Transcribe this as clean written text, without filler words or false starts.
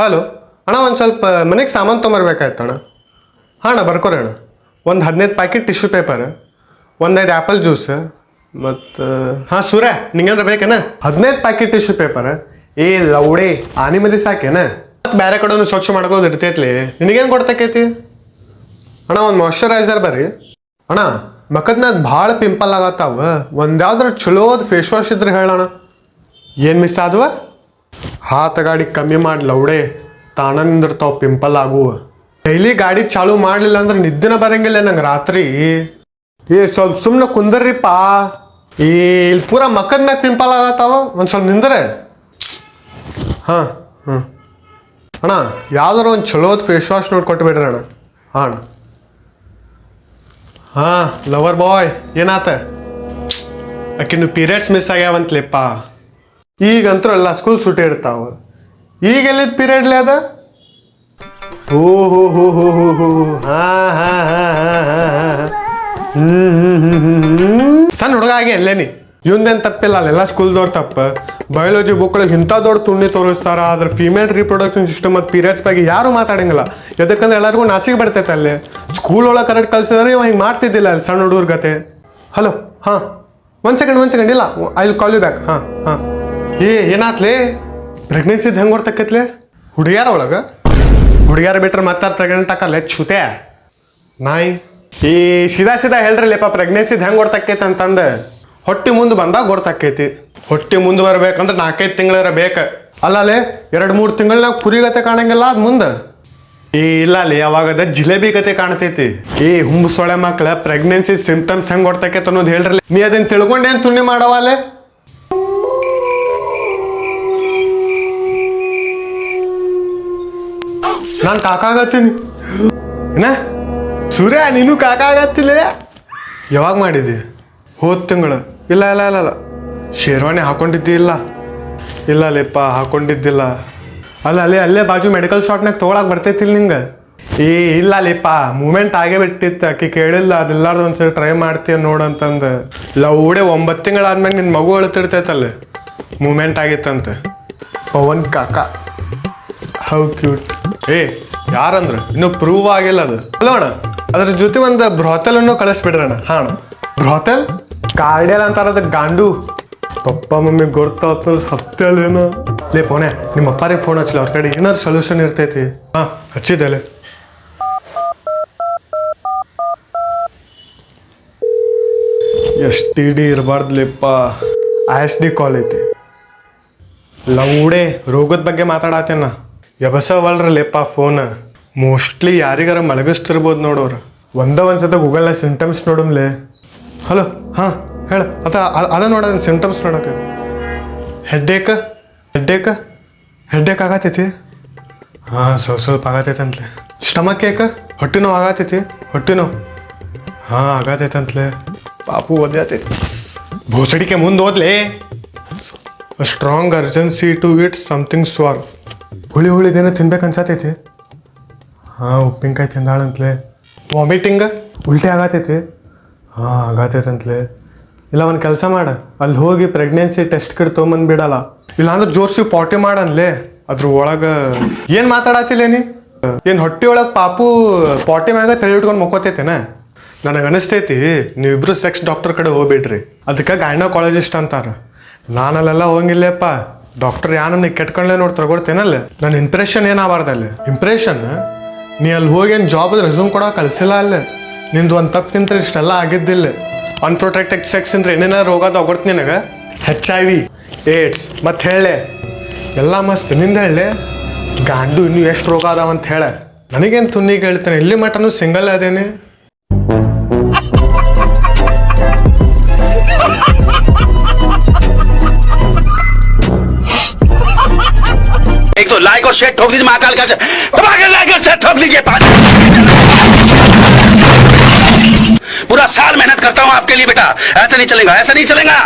Hello ಅಣ್ಣ, ಒಂದು ಸ್ವಲ್ಪ ಮನೆಗೆ ಸಾಮಾನು ತೊಗೊಂಬರ್ಬೇಕಾಯ್ತು ಅಣ್ಣ. ಹಾಂ ಅಣ್ಣ, ಬರ್ಕೊರಿ ಅಣ್ಣ. ಒಂದು 15 ಪ್ಯಾಕೆಟ್ ಟಿಶ್ಯೂ ಪೇಪರ್, ಒಂದು 5 ಆ್ಯಪಲ್ ಜ್ಯೂಸ್, ಮತ್ತು ಹಾಂ ಸೂರ್ಯ ನಿಂಗೇನ್ರ ಬೇಕೇನ? 15 ಪ್ಯಾಕೆಟ್ ಟಿಶ್ಯೂ ಪೇಪರ್. ಏ ಲೌಡೆ ಆನಿ ಮದಿ ಸಾಕೇನ? ಮತ್ತು ಬೇರೆ ಕಡೆ ಸ್ವಚ್ಛ ಮಾಡ್ಕೊಳ್ಳೋದು ಇರ್ತೈತ್ಲಿ, ನಿನಗೇನು ಕೊಡ್ತಕ್ಕೈತಿ ಅಣ್ಣ? ಒಂದು ಮಾಯ್ಶ್ಚರೈಸರ್ ಬರ್ರಿ ಅಣ್ಣ. ಮಖದ್ನಾಗ ಭಾಳ ಪಿಂಪಲ್ ಆಗತ್ತಾವ, ಒಂದು ಯಾವ್ದಾರ ಚಲೋದು ಫೇಸ್ ವಾಶ್ ಇದ್ರೆ ಹೇಳೋಣ. ಏನು ಮಿಸ್ ಆದವ? ಹಾತ ಗಾಡಿ ಕಮ್ಮಿ ಮಾಡಿ ಲೌಡೆ, ತಾಣ ನಿಂದಿರ್ತಾವ ಪಿಂಪಲ್ ಆಗುವ. ಡೈಲಿ ಗಾಡಿ ಚಾಲು ಮಾಡಲಿಲ್ಲ ಅಂದ್ರೆ ನಿದ್ದೆನ ಬರಂಗಿಲ್ಲ ನಂಗೆ ರಾತ್ರಿ. ಏ ಸ್ವಲ್ಪ ಸುಮ್ಮನೆ ಕುಂದರ್ರಿಪ್ಪ. ಈ ಇಲ್ಲಿ ಪೂರಾ ಮಕ್ಕದ ಮ್ಯಾಗ ಪಿಂಪಲ್ ಆಗತ್ತಾವ, ಒಂದು ಸ್ವಲ್ಪ ನಿಂದ್ರೆ. ಹಾಂ ಹಾಂ ಅಣ್ಣ, ಯಾವ್ದಾರ ಒಂದು ಚಲೋದು ಫೇಸ್ ವಾಶ್ ನೋಡಿ ಕೊಟ್ಬಿಡ್ರಿ ಅಣ್ಣ. ಹಾಂ ಅಣ್ಣ. ಹಾಂ ಲವರ್ ಬಾಯ್, ಏನಾತ? ಆಕಿನ್ನು ಪೀರಿಯಡ್ಸ್ ಮಿಸ್ ಆಗ್ಯಾವಂತಲೇಪ್ಪ. ಈಗಂತೂ ಎಲ್ಲ ಸ್ಕೂಲ್ ಸೂಟಿ ಇರ್ತಾವ. ಈಗ ಎಲ್ಲಿದ್ದು ಪೀರಿಯಡ್ಲಿ ಅದ? ಓ ಹೋ ಹೋ ಹೋ ಹೋ ಹೋ ಹಾಂ ಹಾಂ ಹಾಂ ಹಾಂ ಹಾಂ ಸಣ್ಣ ಹುಡುಗ ಆಗಿ ಅಲ್ಲೇನಿ, ಇವಂದೇನು ತಪ್ಪಿಲ್ಲ, ಅಲ್ಲೆಲ್ಲ ಸ್ಕೂಲ್ದವ್ರು ತಪ್ಪ. ಬಯಾಲಜಿ ಬುಕ್ಗಳಿಗೆ ಇಂಥ ದೊಡ್ಡ ತುಣ್ಣಿ ತೋರಿಸ್ತಾರ, ಆದ್ರೆ ಫೀಮೇಲ್ ರೀಪ್ರೊಡಕ್ಷನ್ ಸಿಸ್ಟಮ್ ಮತ್ತು ಪೀರಿಯಡ್ಸ್ ಬಗ್ಗೆ ಯಾರೂ ಮಾತಾಡಂಗಿಲ್ಲ. ಯಾಕಂದ್ರೆ ಎಲ್ಲರಿಗೂ ನಾಚಿಕೆ ಬರ್ತೈತೆ. ಅಲ್ಲಿ ಸ್ಕೂಲ್ ಒಳಗೆ ಕರೆಕ್ಟ್ ಕಲ್ಸಿದ್ರೆ ಇವ ಹಿಂಗೆ ಮಾಡ್ತಿದ್ದಿಲ್ಲ ಅಲ್ಲಿ ಸಣ್ಣ ಹುಡುಗರ ಗತೆ. ಹಲೋ ಹಾಂ, ಒಂದು ಸೆಕೆಂಡ್ ಇಲ್ಲ, I will call you back. ಹಾಂ ಹಾಂ. ಏನಾತ್ಲೇ? ಪ್ರೆಗ್ನೆನ್ಸಿದು ಹೆಂಗೆ ಗೊತ್ತಕ್ಕೈತ್ಲೆ? ಹುಡುಗ್ಯಾರ ಒಳಗೆ ಹುಡುಗ್ಯಾರ ಬಿಟ್ರೆ ಮತ್ತೆ ಪ್ರೆಗ್ನೆಂಟ್ ಹಾಕಲ್ಲ ಶುತೆ ನಾಯಿ. ಈ ಸೀದಾ ಹೇಳ್ರಲ್ಲಪ್ಪ, ಪ್ರೆಗ್ನೆನ್ಸಿದು ಹೆಂಗೆ ಗೊತ್ತಕ್ಕೈತೆ ಅಂತಂದು. ಹೊಟ್ಟೆ ಮುಂದೆ ಬಂದಾಗ ಗೊತ್ತಾಕೈತಿ. ಹೊಟ್ಟೆ ಮುಂದೆ ಬರ್ಬೇಕಂದ್ರೆ 4-5 ತಿಂಗಳರ ಬೇಕು. ಅಲ್ಲೇ 2-3 ತಿಂಗಳಾಗ ಕುರಿಗತೆ ಕಾಣಂಗಿಲ್ಲ ಅದು ಮುಂದೆ. ಇಲ್ಲ ಅಲ್ಲಿ ಯಾವಾಗದ ಜಿಲೇಬಿ ಗತೆ ಕಾಣ್ತೈತಿ. ಹುಂಬ ಸೊಳೆ ಮಕ್ಳ ಪ್ರೆಗ್ನೆನ್ಸಿ ಸಿಂಪ್ಟಮ್ಸ್ ಹೆಂಗೆ ಗೊತ್ತಕ್ಕೈತೆ ಅನ್ನೋದು ಹೇಳ್ರಲ್ಲ. ನೀ ಅದನ್ನ ತಿಳ್ಕೊಂಡೇನು ತುಣ್ಣಿ ಮಾಡವಲ್ಲೇ? ನಾನು ಕಾಕ ಆಗತ್ತೀನಿ ಏನ? ಸೂರ್ಯ ನೀನು ಕಾಕ ಆಗತ್ತಿಲ್ಲ? ಯಾವಾಗ ಮಾಡಿದ್ದಿ? ಹೋದ ತಿಂಗಳು? ಇಲ್ಲ ಇಲ್ಲ ಇಲ್ಲ ಇಲ್ಲ ಶೇರ್ವಾಣಿ ಹಾಕೊಂಡಿದ್ದಿ? ಇಲ್ಲ ಲೇಪ್ಪ ಹಾಕೊಂಡಿದ್ದಿಲ್ಲ. ಅಲ್ಲೇ ಬಾಜು ಮೆಡಿಕಲ್ ಶಾಪ್ನಾಗ ತೊಗೊಳಕ್ಕೆ ಬರ್ತೈತಿಲ್ಲ ನಿಂಗೆ? ಇಲ್ಲ ಲೇಪ್ಪ, ಮೂಮೆಂಟ್ ಆಗೇ ಬಿಟ್ಟಿತ್ತು. ಆಕಿ ಕೇಳಿಲ್ಲ ಅದೆಲ್ಲಾರ್ದು ಒಂದ್ಸರಿ ಟ್ರೈ ಮಾಡ್ತೀಯ ನೋಡಂತಂದು. ಲೌಡೆ 9 ತಿಂಗಳಾದ್ಮೇಲೆ ನಿನ್ನ ಮಗು ಅಳ್ತಿರ್ತೈತಲ್ಲ, ಮೂಮೆಂಟ್ ಆಗಿತ್ತಂತ. ಪವನ್ ಕಾಕ ಹೌ ಕ್ಯೂಟ್. ಯಾರಂದ್ರೆ ಇನ್ನೂ ಪ್ರೂವ್ ಆಗಿಲ್ಲ ಅದು. ಅಲ್ಲ ಅಣ್ಣ, ಅದ್ರ ಜೊತೆ ಒಂದು ಬ್ರಾತಲನ್ನು ಕಳಿಸ್ಬಿಡ್ರಣ್ಣ. ಹಾಂ ಅಣ್ಣ, ಬ್ರಾತಲ್ ಕಾರ್ಡಿಯಲ್ ಅಂತಾರ ಅದಕ್ಕೆ. ಗಾಂಡು ಪಪ್ಪ ಮಮ್ಮಿ ಗೊತ್ತಾಗ್ತಲ್ಲ ಸತ್ಯ ಅಲ್ಲೇನೋ. ಲೇ ಪೋನೆ, ನಿಮ್ಮ ಅಪ್ಪಾರಿಗೆ ಫೋನ್ ಹಚ್ಚಲಿ, ಅವ್ರ ಕಡೆ ಏನಾರು ಸೊಲ್ಯೂಷನ್ ಇರ್ತೈತಿ. ಹಾಂ ಹಚ್ಚಿದ್ದಲೆ. STD ಇರಬಾರ್ದ್ಲಿಪ್ಪ, ISD ಕಾಲ್ ಐತಿ. ಲೌಡೆ ರೋಗದ ಬಗ್ಗೆ ಮಾತಾಡತ್ತೇನ, ಎಬಸವಲ್ರಲ್ಲಿಪ್ಪ ಫೋನ್. ಮೋಸ್ಟ್ಲಿ ಯಾರಿಗಾರ ಮಲಗಿಸ್ತಿರ್ಬೋದು ನೋಡೋರು. ಒಂದ್ಸತ ಗೂಗಲ್ನ ಸಿಂಟಮ್ಸ್ ನೋಡಮ್ಲೆ. ಹಲೋ ಹಾಂ ಹೇಳ. ಅದ ನೋಡೋದು ಸಿಂಟಮ್ಸ್ ನೋಡಕ್ಕೆ. ಹೆಡ್ಡೇಕ್ ಆಗತೈತಿ. ಹಾಂ ಸ್ವಲ್ಪ ಆಗತೈತೆ ಅಂತಲೇ. ಸ್ಟಮಕ್ ಏಕ, ಹೊಟ್ಟೆ ನೋವು ಆಗತೈತಿ. ಹೊಟ್ಟೆ ನೋವು ಹಾಂ ಆಗತೈತೆ ಅಂತಲೇ. ಪಾಪು ಓದ್ಯಾತೈತಿ. ಭೋಸಡಿಕೆ ಮುಂದೆ ಓದ್ಲೇ. Strong urgency to eat something sour. ಹುಳಿದೇನೋ ತಿನ್ಬೇಕು ಅನ್ಸತೈತಿ. ಹಾಂ ಉಪ್ಪಿನಕಾಯಿ ತಿಂದಾಳಂತಲೇ. ವಾಮಿಟಿಂಗ, ಉಲ್ಟಿ ಆಗತೈತಿ. ಹಾಂ ಆಗತೈತಂತಲೇ. ಇಲ್ಲ ಒಂದು ಕೆಲಸ ಮಾಡ, ಅಲ್ಲಿ ಹೋಗಿ ಪ್ರೆಗ್ನೆನ್ಸಿ ಟೆಸ್ಟ್ ಕಿಟ್ ತೊಗೊಂಬಂದ್ಬಿಡಲ್ಲ. ಇಲ್ಲಾಂದ್ರೆ ಜೋರ್ಸಿ ಪಾಟಿ ಮಾಡನ್ಲೇ. ಅದ್ರ ಒಳಗೆ ಏನು ಮಾತಾಡತ್ತಿಲ್ಲ ನೀ? ಏನು ಹೊಟ್ಟೆ ಒಳಗೆ ಪಾಪು ಪಾಟಿ ಮ್ಯಾಗ ತಲೆ ಇಟ್ಕೊಂಡು ಮಕ್ಕೋತೈತೇನ? ನನಗೆ ಅನಿಸ್ತೈತಿ ನೀವಿಬ್ರು ಸೆಕ್ಸ್ ಡಾಕ್ಟರ್ ಕಡೆ ಹೋಗ್ಬಿಡ್ರಿ. ಅದಕ್ಕೆ ಗೈನಕಾಲಜಿಸ್ಟ್ ಅಂತಾರೆ. ನಾನಲ್ಲೆಲ್ಲ ಹೋಗಿಲ್ಲಪ್ಪ. ಡಾಕ್ಟರ್ ಯಾನನ್ನ ಕೆಟ್ಕೊಂಡ್ಲೆ ನೋಡಿ ತಗೊಳ್ತೇನಲ್ಲ. ನನ್ನ ಇಂಪ್ರೆಷನ್ ಏನಾಗಬಾರ್ದಲ್ಲಿ. ಇಂಪ್ರೆಷನ್ ನೀ ಅಲ್ಲಿ ಹೋಗಿ ಏನು ಜಾಬ್ ರೆಸ್ಯೂಮ್ ಕೊಡೋ ಕಳಿಸಿಲ್ಲ ಅಲ್ಲೇ. ನಿಂದು ಒಂದು ತಪ್ಪಿಂತ ಇಷ್ಟೆಲ್ಲ ಆಗಿದ್ದಿಲ್ಲ. ಅನ್ಪ್ರೊಟೆಕ್ಟೆಡ್ ಸೆಕ್ಸ್ ಅಂದ್ರೆ ಏನೇನ ರೋಗ ತಗೊಡ್ತು ನಿನಗೆ. HIV, AIDS ಮತ್ತು ಹೇಳೆ ಎಲ್ಲ ಮಸ್ತ್. ನಿಂದ ಹೇಳಿ ಗಾಂಡು ಇನ್ನೂ ಎಷ್ಟು ರೋಗ ಅದಾವಂತ ಹೇಳ. ನನಗೇನು ತುನ್ನಿಗೆ ಹೇಳ್ತೇನೆ, ಇಲ್ಲಿ ಮಟನು ಸಿಂಗಲ್ ಅದೇನೆ. एक तो लाइक और शेयर ठोक दीजिए महाकाल का लाइक और शेयर ठोक लीजिए। पूरा साल मेहनत करता हूं आपके लिए बेटा, ऐसा नहीं चलेगा, ऐसा नहीं चलेगा।